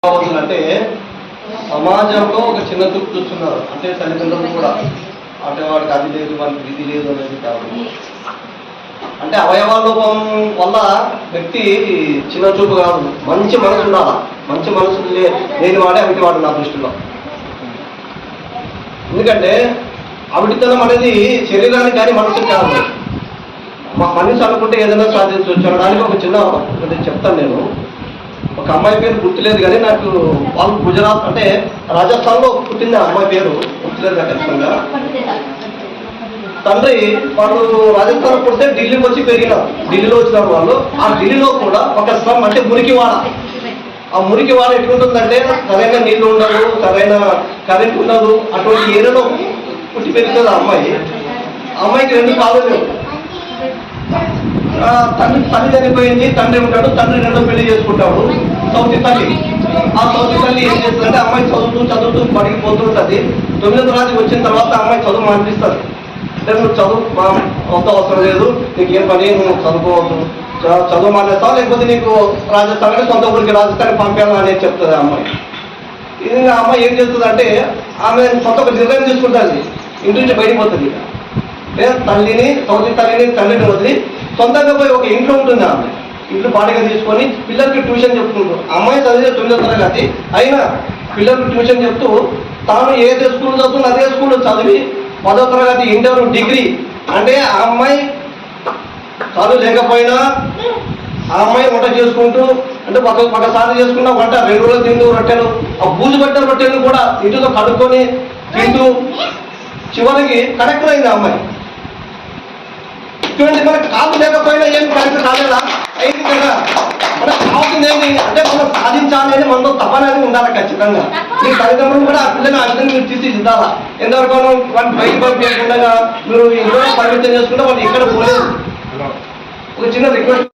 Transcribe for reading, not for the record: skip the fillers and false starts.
అంటే సమాజంలో ఒక చిన్న చూపు చూస్తున్నారు. అంటే తల్లిదండ్రులు కూడా అంటే వాడికి అది లేదు, వాడికి ఇది లేదు అనేది కాదు. అంటే అవయవాల లోపం వల్ల వ్యక్తి చిన్న చూపు కాదు, మంచి మనసు ఉండాలి. మంచి మనసు లేని వాడే అవిటి వాడు నా దృష్టిలో. ఎందుకంటే అవిటితనం అనేది శరీరానికి కానీ మనసుకి కాదు. మనిషి అనుకుంటే ఏదైనా సాధించవచ్చు అనడానికి ఒక చిన్న ఒకటి చెప్తాను నేను. ఒక అమ్మాయి పేరు గుర్తులేదు కానీ నాకు వాళ్ళు గుజరాత్ అంటే రాజస్థాన్లో పుట్టింది ఆ అమ్మాయి పేరు గుర్తులేదు నాకు ఖచ్చితంగా. తండ్రి వాళ్ళు రాజస్థాన్ పుడితే ఢిల్లీకి వచ్చి పెరిగినారు. ఢిల్లీలో వచ్చినారు వాళ్ళు. ఆ ఢిల్లీలో కూడా ఒక స్లమ్ అంటే మురికివాడ. ఆ మురికివాడ ఎట్లుంటుందంటే సరైన నీళ్లు ఉండదు, సరైన కరెంట్ ఉండదు. అటువంటి ఏరియాలో పుట్టి పెరుగుతుంది ఆ అమ్మాయి. ఆ అమ్మాయికి 2 కాళ్ళు లేవు. తల్లి చనిపోయింది, తండ్రి ఉంటాడు. తండ్రి 2వ పెళ్లి చేసుకుంటాడు. సౌతి తల్లి. ఆ సౌతి తల్లి ఏం చేస్తుందంటే అమ్మాయి చదువుతూ బడికి పోతుంటుంది. 9వ తరగతి వచ్చిన తర్వాత అమ్మాయి చదువు మానిపిస్తుంది. అంటే నువ్వు చదువు అంత అవసరం లేదు, నీకు ఏం పని, నువ్వు చదువుకోవద్దు, చదువు మానేస్తావు, లేకపోతే నీకు రాజస్థాన్ సొంత ఊరికి రాజస్థాన్ పంపించాలని అనేది చెప్తుంది ఆ అమ్మాయి. ఇది ఆ అమ్మాయి ఏం చేస్తుందంటే ఆమె సొంత ఒక నిర్ణయం తీసుకుంటుంది, ఇంటి నుంచి బయటికి పోతుంది. తల్లిని సౌతి తండ్రిని వదిలి సొంతంగా పోయి ఒక ఇంట్లో ఉంటుంది. ఆమె ఇంట్లో బాడీగా తీసుకొని పిల్లలకి ట్యూషన్ చెప్తుంటారు. అమ్మాయి చదివే 9వ తరగతి అయినా పిల్లలకి ట్యూషన్ చెప్తూ తాను ఏదే స్కూల్ చదువుతుంది అదే స్కూల్లో చదివి 10వ తరగతి ఇంటర్ డిగ్రీ. అంటే ఆ అమ్మాయి చదువు లేకపోయినా ఆ అమ్మాయి వంట చేసుకుంటూ అంటే ఒకసారి చేసుకున్న వంట 2 రోజులు తింటూ రొట్టెలు ఆ బూజు పట్టిన రొట్టెలు కూడా ఇంటితో కడుక్కొని తింటూ చివరికి కరెక్టర్ అయింది ఆ అమ్మాయి. ఇటువంటి మనకు కాదు లేకపోయినా ఏం కరెక్ట్ కాలేదా? అయింది కదా. మనకు కావాల్సింది ఏంటి అంటే మనం సాధించాలి అని మనతో తపన అనేది ఉండాలి ఖచ్చితంగా. మీ తల్లిదండ్రులు కూడా ఆ పిల్లని ఆ విధంగా మీరు తీర్చిదిద్దాలా. ఎంతవరకు వాళ్ళు బయట పంపించకుండా మీరు ఇంట్లో పరిమితం చేసుకుంటే వాళ్ళు ఎక్కడ పోలేదు. ఒక చిన్న రిక్వెస్ట్.